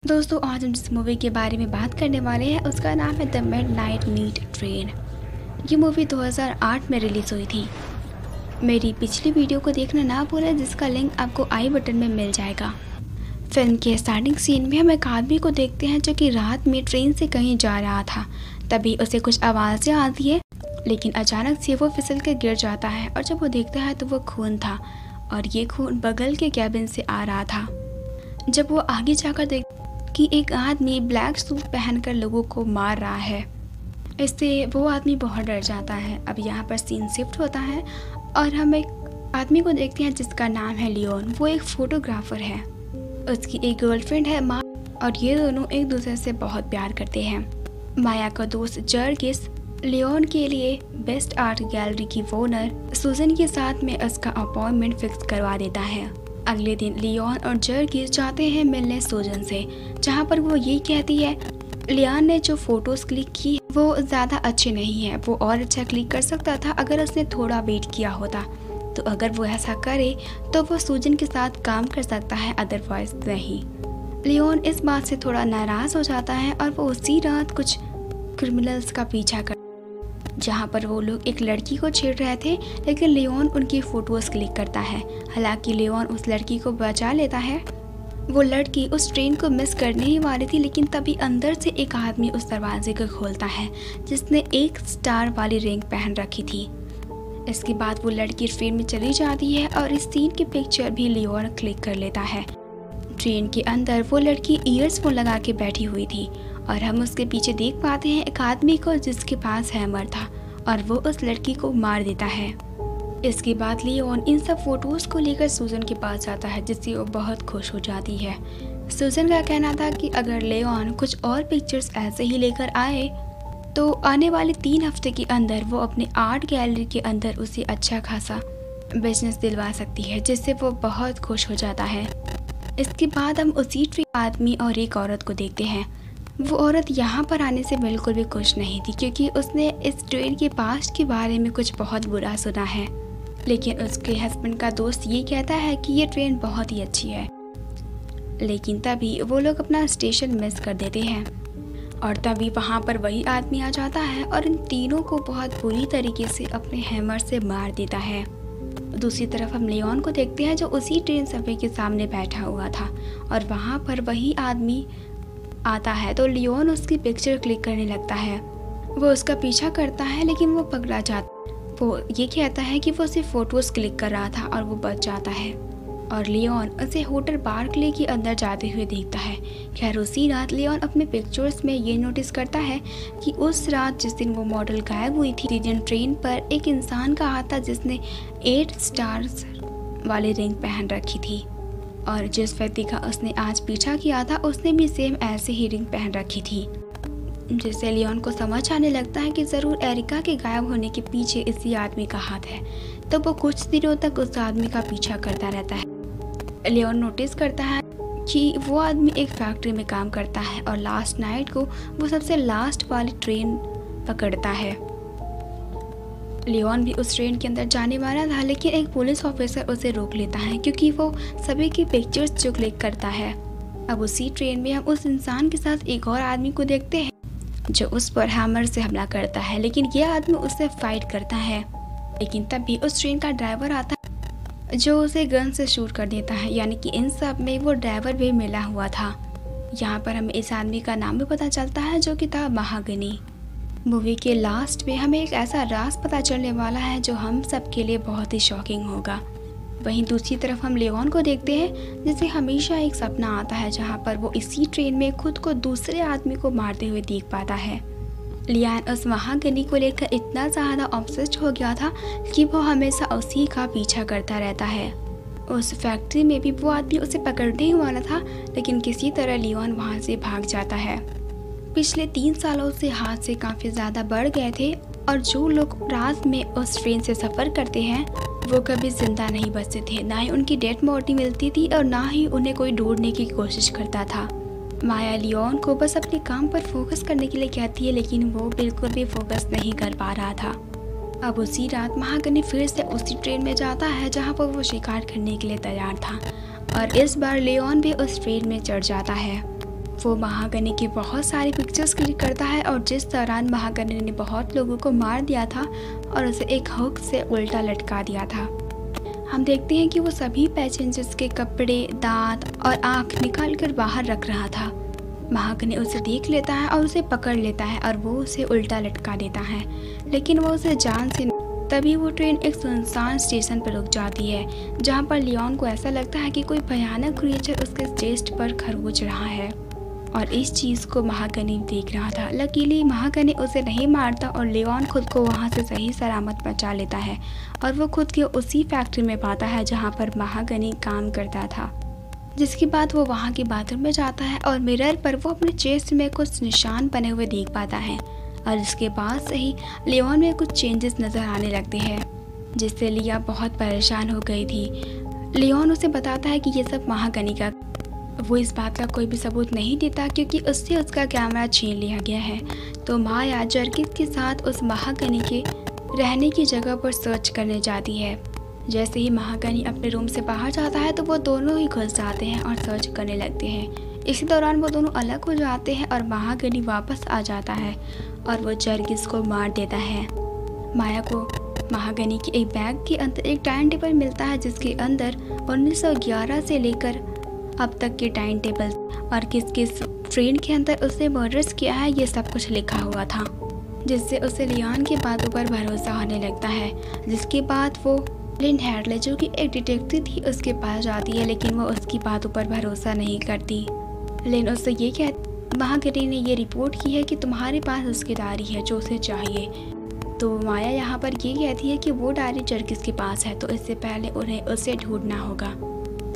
दोस्तों, आज हम जिस मूवी के बारे में बात करने वाले हैं उसका नाम है द मिडनाइट मीट ट्रेन। ये मूवी 2008 में रिलीज़ हुई थी। मेरी पिछली वीडियो को देखना ना भूलें, जिसका लिंक आपको आई बटन में मिल जाएगा। फिल्म के स्टार्टिंग सीन में हम एक आदमी को देखते हैं जो कि रात में ट्रेन से कहीं जा रहा था। तभी उसे कुछ आवाज़ें आती है, लेकिन अचानक से वो फिसल के गिर जाता है और जब वो देखता है तो वो खून था और ये खून बगल के कैबिन से आ रहा था। जब वो आगे जाकर देख कि एक आदमी ब्लैक सूट पहनकर लोगों को मार रहा है, इससे वो आदमी बहुत डर जाता है। अब यहाँ पर सीन शिफ्ट होता है और हम एक आदमी को देखते हैं जिसका नाम है लियोन। वो एक फोटोग्राफर है, उसकी एक गर्लफ्रेंड है माया, और ये दोनों एक दूसरे से बहुत प्यार करते हैं। माया का दोस्त जर्गिस लियोन के लिए बेस्ट आर्ट गैलरी की ओनर सुजन के साथ में उसका अपॉइंटमेंट फिक्स करवा देता है। अगले दिन लियोन और जर्गिस जाते हैं मिलने सुजन से, जहाँ पर वो ये कहती है लियोन ने जो फोटोज क्लिक की वो ज़्यादा अच्छे नहीं है, वो और अच्छा क्लिक कर सकता था अगर उसने थोड़ा वेट किया होता। तो अगर वो ऐसा करे तो वो सुजन के साथ काम कर सकता है, अदरवाइज नहीं। लियोन इस बात से थोड़ा नाराज़ हो जाता है और वो उसी रात कुछ क्रिमिनल्स का पीछा कर, जहाँ पर वो लोग एक लड़की को छेड़ रहे थे, लेकिन लियोन उनकी फ़ोटोज़ क्लिक करता है। हालांकि लियोन उस लड़की को बचा लेता है। वो लड़की उस ट्रेन को मिस करने ही वाली थी, लेकिन तभी अंदर से एक आदमी उस दरवाजे को खोलता है जिसने एक स्टार वाली रिंग पहन रखी थी। इसके बाद वो लड़की ट्रेन में चली जाती है और इस सीन की पिक्चर भी लियोन क्लिक कर लेता है। ट्रेन के अंदर वो लड़की ईयरफोन लगा के बैठी हुई थी और हम उसके पीछे देख पाते हैं एक आदमी को जिसके पास हैमर था और वो उस लड़की को मार देता है। इसके बाद लियोन इन सब फोटोज़ को लेकर सुजन के पास जाता है, जिससे वो बहुत खुश हो जाती है। सुजन का कहना था कि अगर लियोन कुछ और पिक्चर्स ऐसे ही लेकर आए तो आने वाले 3 हफ्ते के अंदर वो अपने आर्ट गैलरी के अंदर उसे अच्छा खासा बिजनेस दिलवा सकती है, जिससे वो बहुत खुश हो जाता है। इसके बाद हम उसी ट्रेन आदमी और एक औरत को देखते हैं। वो औरत यहाँ पर आने से बिल्कुल भी खुश नहीं थी, क्योंकि उसने इस ट्रेन के पास्ट के बारे में कुछ बहुत बुरा सुना है। लेकिन उसके हस्बैंड का दोस्त ये कहता है कि ये ट्रेन बहुत ही अच्छी है। लेकिन तभी वो लोग अपना स्टेशन मिस कर देते हैं और तभी वहाँ पर वही आदमी आ जाता है और इन तीनों को बहुत बुरी तरीके से अपने हैमर से मार देता है। दूसरी तरफ हम लियोन को देखते हैं जो उसी ट्रेन सबवे के सामने बैठा हुआ था और वहाँ पर वही आदमी आता है तो लियोन उसकी पिक्चर क्लिक करने लगता है। वो उसका पीछा करता है, लेकिन वो पकड़ा जाता। वो ये कहता है कि वो सिर्फ फोटोज़ क्लिक कर रहा था और वो बच जाता है और लियोन उसे होटल बार्कले के अंदर जाते हुए देखता है। खैर उसी रात लियोन अपने पिक्चर्स में ये नोटिस करता है कि उस रात जिस दिन वो मॉडल गायब हुई थी, ट्रेन पर एक इंसान का हाथ था जिसने 8 स्टार्स वाली रिंग पहन रखी थी और जिस व्यक्ति का उसने आज पीछा किया था उसने भी सेम ऐसे ही रिंग पहन रखी थी, जिससे लियोन को समझ आने लगता है कि ज़रूर एरिका के गायब होने के पीछे इसी आदमी का हाथ है। तो वो कुछ दिनों तक उस आदमी का पीछा करता रहता है। लियोन नोटिस करता है कि वो आदमी एक फैक्ट्री में काम करता है और लास्ट नाइट को वो सबसे लास्ट वाली ट्रेन पकड़ता है। लियोन भी उस ट्रेन के अंदर जाने वाला था, लेकिन एक पुलिस ऑफिसर उसे रोक लेता है क्योंकि वो सभी की पिक्चर्स जो क्लिक करता है। अब उसी ट्रेन में हम उस इंसान के साथ एक और आदमी को देखते हैं जो उस पर हैमर से हमला करता है, लेकिन यह आदमी उससे फाइट करता है। लेकिन तभी उस ट्रेन का ड्राइवर आता है जो उसे गन से शूट कर देता है, यानी कि इन सब में वो ड्राइवर भी मिला हुआ था। यहाँ पर हमें इस आदमी का नाम भी पता चलता है जो कि था महागनी। मूवी के लास्ट में हमें एक ऐसा राज पता चलने वाला है जो हम सब के लिए बहुत ही शॉकिंग होगा। वहीं दूसरी तरफ हम लियोन को देखते हैं जिसे हमेशा एक सपना आता है जहां पर वो इसी ट्रेन में खुद को दूसरे आदमी को मारते हुए देख पाता है। लियोन उस महागनी को लेकर इतना ज़्यादा ऑब्सेस्ड हो गया था कि वो हमेशा उसी का पीछा करता रहता है। उस फैक्ट्री में भी वो आदमी उसे पकड़ने ही वाला था, लेकिन किसी तरह लियोन वहाँ से भाग जाता है। पिछले 3 सालों से हादसे काफ़ी ज़्यादा बढ़ गए थे और जो लोग रात में उस ट्रेन से सफ़र करते हैं वो कभी ज़िंदा नहीं बचते थे। ना ही उनकी डेड बॉडी मिलती थी और ना ही उन्हें कोई ढूंढने की कोशिश करता था। माया लियोन को बस अपने काम पर फोकस करने के लिए कहती है, लेकिन वो बिल्कुल भी फोकस नहीं कर पा रहा था। अब उसी रात महागनी फिर से उसी ट्रेन में जाता है जहाँ पर वो शिकार करने के लिए तैयार था और इस बार लियोन भी उस ट्रेन में चढ़ जाता है। वो महागनी की बहुत सारी पिक्चर्स क्लिक करता है और जिस दौरान महागनी ने बहुत लोगों को मार दिया था और उसे एक हुक से उल्टा लटका दिया था। हम देखते हैं कि वो सभी पैसेंजर्स के कपड़े, दांत और आँख निकाल कर बाहर रख रहा था। महागनी उसे देख लेता है और उसे पकड़ लेता है और वो उसे उल्टा लटका देता है, लेकिन वो उसे जान से। तभी वो ट्रेन एक सुनसान स्टेशन पर रुक जाती है, जहाँ पर लियोन को ऐसा लगता है कि कोई भयानक क्रिएचर उसके चेस्ट पर खरोच रहा है और इस चीज़ को महागनी देख रहा था। लकीली महागनी उसे नहीं मारता और लियोन खुद को वहाँ से सही सलामत बचा लेता है और वो खुद के उसी फैक्ट्री में पाता है जहाँ पर महागनी काम करता था। जिसके बाद वो वहाँ की बाथरूम में जाता है और मिरर पर वो अपने चेस्ट में कुछ निशान बने हुए देख पाता है और इसके बाद से ही लियोन में कुछ चेंजेस नज़र आने लगते हैं, जिससे लिया बहुत परेशान हो गई थी। लियोन उसे बताता है कि ये सब महागनी का। वो इस बात का कोई भी सबूत नहीं देता क्योंकि उससे उसका कैमरा छीन लिया गया है। तो माया जर्किस के साथ उस महागनी के रहने की जगह पर सर्च करने जाती है। जैसे ही महागनी अपने रूम से बाहर जाता है तो वो दोनों ही घुस जाते हैं और सर्च करने लगते हैं। इसी दौरान वो दोनों अलग हो जाते हैं और महागनी वापस आ जाता है और वो जर्किस को मार देता है। माया को महागनी के एक बैग के अंदर एक टाइम टेबल मिलता है जिसके अंदर 1911 से लेकर अब तक के टाइम टेबल और किस किस ट्रेन के अंदर उसने मर्डर्स किया है ये सब कुछ लिखा हुआ था, जिससे उसे लियोन की बातों पर भरोसा होने लगता है। जिसके बाद वो लिन हैडले जो कि एक डिटेक्टिव थी उसके पास जाती है, लेकिन वो उसकी बातों पर भरोसा नहीं करती। लिन उससे ये कहती, महागनी ने ये रिपोर्ट की है कि तुम्हारे पास उसकी डायरी है जो उसे चाहिए। तो माया यहाँ पर ये कहती है कि वो डायरी जर्किस के पास है, तो इससे पहले उन्हें उसे ढूंढना होगा।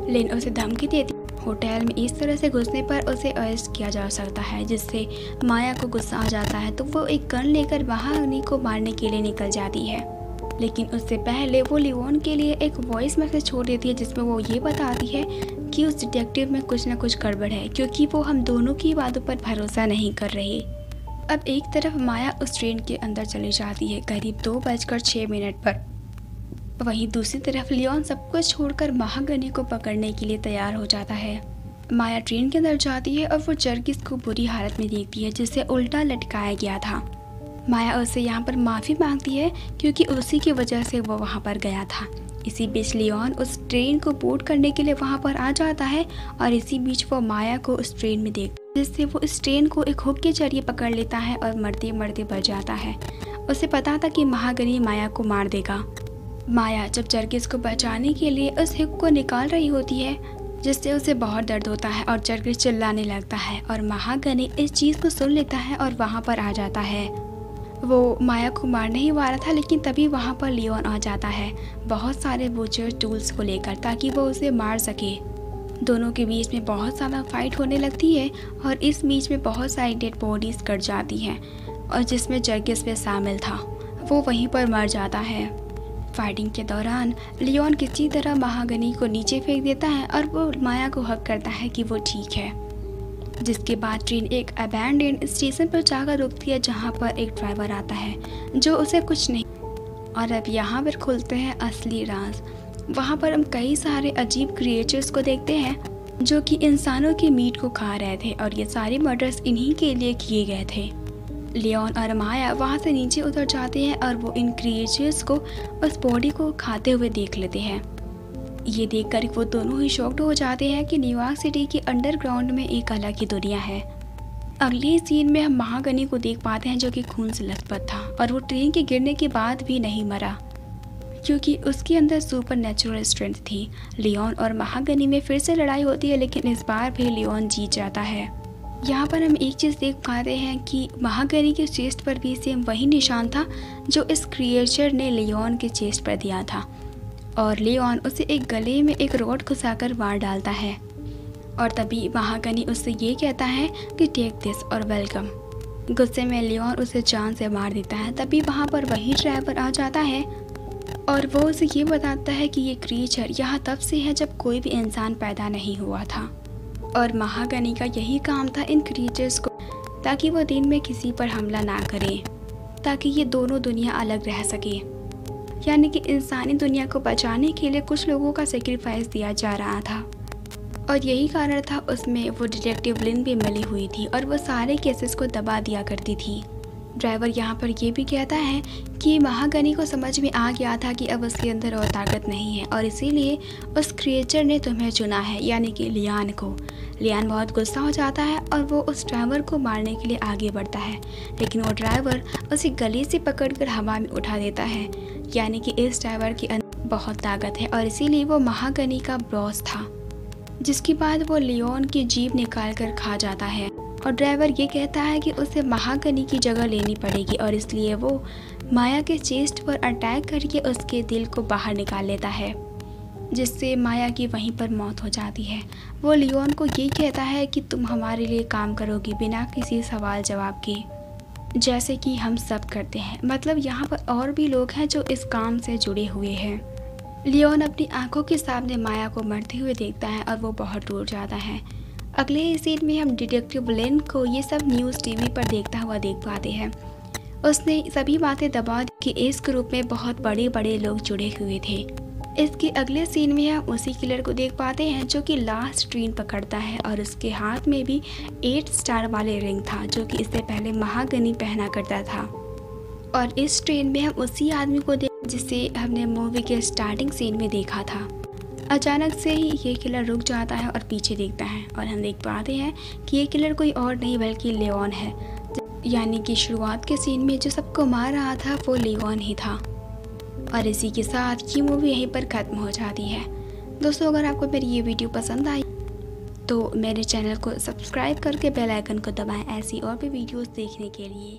लिन उसे धमकी देती, होटल में इस तरह से घुसने पर उसे अरेस्ट किया जा सकता है, जिससे माया को गुस्सा आ जाता है। तो वो एक गन लेकर महागनी को मारने के लिए निकल जाती है, लेकिन उससे पहले वो लियोन के लिए एक वॉइस मैसेज छोड़ देती है जिसमें वो ये बताती है कि उस डिटेक्टिव में कुछ ना कुछ गड़बड़ है क्योंकि वो हम दोनों की बातों पर भरोसा नहीं कर रही। अब एक तरफ माया उस ट्रेन के अंदर चली जाती है करीब 2:06 पर। वहीं दूसरी तरफ लियोन सब कुछ छोड़कर महागनी को पकड़ने के लिए तैयार हो जाता है। माया ट्रेन के अंदर जाती है और वो जर्किस को बुरी हालत में देखती है जिसे उल्टा लटकाया गया था। माया उससे यहाँ पर माफ़ी मांगती है क्योंकि उसी की वजह से वो वहाँ पर गया था। इसी बीच लियोन उस ट्रेन को बोर्ड करने के लिए वहाँ पर आ जाता है और इसी बीच वो माया को उस ट्रेन में देखता है, जिससे वो इस ट्रेन को एक हुक के जरिए पकड़ लेता है और मरते मरते बच जाता है। उसे पता था कि महागनी माया को मार देगा। माया जब जर्किस को बचाने के लिए उस हुक को निकाल रही होती है, जिससे उसे बहुत दर्द होता है और जर्किस चिल्लाने लगता है और महागनी इस चीज़ को सुन लेता है और वहाँ पर आ जाता है। वो माया को मारने ही वाला था, लेकिन तभी वहाँ पर लियोन आ जाता है बहुत सारे बूचर टूल्स को लेकर ताकि वो उसे मार सके। दोनों के बीच में बहुत ज़्यादा फाइट होने लगती है और इस बीच में बहुत सारी डेड बॉडीज़ कट जाती हैं और जिसमें जर्किस भी शामिल था, वो वहीं पर मर जाता है। फाइटिंग के दौरान लियोन किसी तरह महागनी को नीचे फेंक देता है और वो माया को हक करता है कि वो ठीक है। जिसके बाद ट्रेन एक अबैंडन स्टेशन पर जाकर रुकती है जहां पर एक ड्राइवर आता है जो उसे कुछ नहीं। और अब यहाँ पर खुलते हैं असली राज। वहाँ पर हम कई सारे अजीब क्रिएचर्स को देखते हैं जो कि इंसानों के मीट को खा रहे थे और ये सारे मर्डर्स इन्हीं के लिए किए गए थे। लियोन और माया वहाँ से नीचे उतर जाते हैं और वो इन क्रिएचर्स को उस बॉडी को खाते हुए देख लेते हैं। ये देखकर वो दोनों ही शॉक्ड हो जाते हैं कि न्यूयॉर्क सिटी के अंडरग्राउंड में एक अलग ही दुनिया है। अगले सीन में हम महागनी को देख पाते हैं जो कि खून से लथपथ था और वो ट्रेन के गिरने के बाद भी नहीं मरा क्योंकि उसके अंदर सुपर नेचुरल स्ट्रेंथ थी। लियोन और महागनी में फिर से लड़ाई होती है, लेकिन इस बार भी लियोन जीत जाता है। यहाँ पर हम एक चीज़ देख पाते हैं कि महागनी के चेस्ट पर भी सेम वही निशान था जो इस क्रिएचर ने लियोन के चेस्ट पर दिया था और लियोन उसे एक गले में एक रॉड घुसाकर मार डालता है। और तभी महागनी उससे ये कहता है कि टेक दिस और वेलकम। गुस्से में लियोन उसे जान से मार देता है। तभी वहाँ पर वही ड्राइवर आ जाता है और वो उसे ये बताता है कि ये क्रिएचर यहाँ तब से है जब कोई भी इंसान पैदा नहीं हुआ था और महागनी का यही काम था इन क्रिएचर्स को, ताकि वो दिन में किसी पर हमला ना करें, ताकि ये दोनों दुनिया अलग रह सके। यानी कि इंसानी दुनिया को बचाने के लिए कुछ लोगों का सेक्रीफाइस दिया जा रहा था और यही कारण था उसमें वो डिटेक्टिव लिन भी मिली हुई थी और वो सारे केसेस को दबा दिया करती थी। ड्राइवर यहाँ पर ये भी कहता है कि महागनी को समझ में आ गया था कि अब उसके अंदर और ताकत नहीं है और इसीलिए उस क्रिएचर ने तुम्हें चुना है, यानी कि लियान को। लियान बहुत गुस्सा हो जाता है और वो उस ड्राइवर को मारने के लिए आगे बढ़ता है, लेकिन वो ड्राइवर उसे गले से पकड़कर हवा में उठा देता है, यानी कि इस ड्राइवर के अंदर बहुत ताकत है और इसीलिए वो महागनी का बॉस था। जिसके बाद वो लियोन की जीभ निकाल कर खा जाता है और ड्राइवर ये कहता है कि उसे महागनी की जगह लेनी पड़ेगी और इसलिए वो माया के चेस्ट पर अटैक करके उसके दिल को बाहर निकाल लेता है, जिससे माया की वहीं पर मौत हो जाती है। वो लियोन को ये कहता है कि तुम हमारे लिए काम करोगी बिना किसी सवाल जवाब के, जैसे कि हम सब करते हैं। मतलब यहाँ पर और भी लोग हैं जो इस काम से जुड़े हुए हैं। लियोन अपनी आंखों के सामने माया को मरते हुए देखता है और वो बहुत टूट जाता है। अगले ही सीन में हम डिटेक्टिव लिन को ये सब न्यूज़ टीवी पर देखता हुआ देख पाते हैं। उसने सभी बातें दबा दी कि इस ग्रुप में बहुत बड़े बड़े लोग जुड़े हुए थे। इसके अगले सीन में हम उसी किलर को देख पाते हैं जो कि लास्ट ट्रेन पकड़ता है और उसके हाथ में भी 8 स्टार वाले रिंग था जो कि इससे पहले महागनी पहना करता था। और इस ट्रेन में हम उसी आदमी को जिसे हमने मूवी के स्टार्टिंग सीन में देखा था। अचानक से ही ये किलर रुक जाता है और पीछे देखता है और हम देख पाते हैं कि ये किलर कोई और नहीं बल्कि लियोन है, यानी कि शुरुआत के सीन में जो सबको मार रहा था वो लियोन ही था। और इसी के साथ ये मूवी यहीं पर ख़त्म हो जाती है। दोस्तों, अगर आपको मेरी ये वीडियो पसंद आई तो मेरे चैनल को सब्सक्राइब करके बेल आइकन को दबाएं ऐसी और भी वीडियोस देखने के लिए।